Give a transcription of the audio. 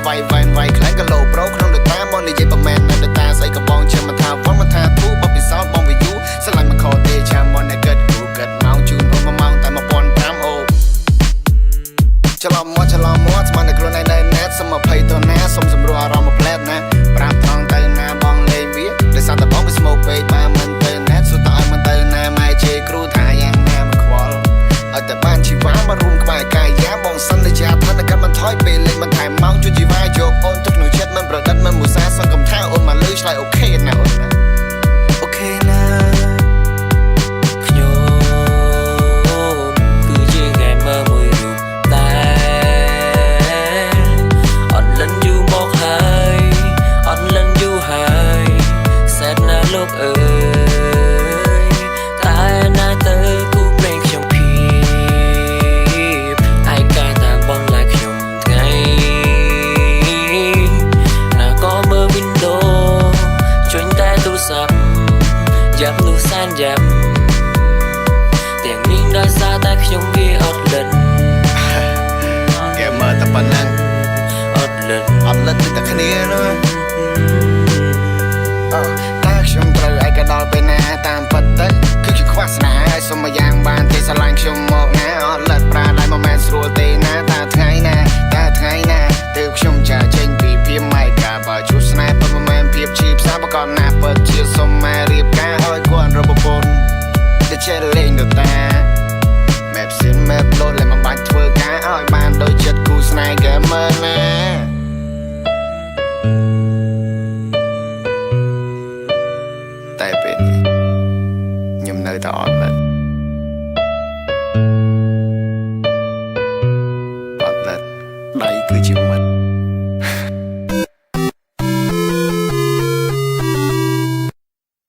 វាយវ៉ែនវាយខ្លាំងក៏លោប្រូក្នុងដតាមកនិយាយប្រមែននៅដតាស្អីក៏បងជិះមកថាវត្តមកថាធូបបពិសោធបងវាយូស្រឡាញ់មកខទេចាំមកនៅកើតគូកើតម៉ោងជូនអូន1ម៉ោងតែ1500អូច្រឡំមកស្មានតែខ្លួនឯងនៅណែតសុំ20ដុល្លារសុំសម្រួលអារម្មណ៍មកផ្លែតណាប្រាប់ត្រង់ទៅណាបងលេងវាដោយសារតែបងវាស្មោកពេកបើមិនទៅណែតសុទ្ធតែឲ្យមិនទៅណាម៉ែជេគ្រូថាយ៉ាងណាមកខ្វល់ឲ្យតែបានជីវ៉ាមករួមក្បែរកាយយ៉ាបងសន្យាថានឹងកាត់បន្ថយពេលលេងបន្ថែមម៉ោងជួយជីវ៉ាយកអូនទៅក្នុងចិត្តមិនប្រឌិតមិនមុសាសង្កុំថាអូនមកលើឆ្លើយអូខេណាអូនណាអូខេណាលោកអើយតែណាទៅគូព្រេងខ្ញុំភៀបឯកាយតាមបងឡាយខ្ញុំថ្ងៃណាក៏មើលវីនដូជុញតែទូរស័ព្ទយ៉ាប់នោះសានយ៉ាប់ទាំងនេះដោយសារតែខ្ញុំវាអត់លិនគេមើលតែប៉ុណ្ណឹងអត់លិនដូចតែគ្នានោះខ្ញុំត្រូវឯកដល់ពេលណាតាមពិតទៅគឺជាខ្វះស្នេហ៍សុំមួយយ៉ាងបានទេស្រឡាញ់ខ្ញុំមកណាអត់លិតប្រាដៃមិនមែនស្រួលទេណាតែថ្ងៃណាទើបខ្ញុំចាចេញពីភៀមម៉ៃកាបើជួបស្នេហ៍ពិតមិនមែនភាពជាផ្សាបកលណាពិតជាសុំម៉ែរៀបការឲ្យគាត់រកប្រពន្ធតែចេះលេងទៅតាម៉ែផ្សេងម៉ែប្លូតលែងមិនបាច់ធ្វើការឲ្យបានដូចចិត្តគូស្នេហ៍គេមើលណាតែពេលនេះខ្ញុំនៅតែអត់លិតដៃគឺជា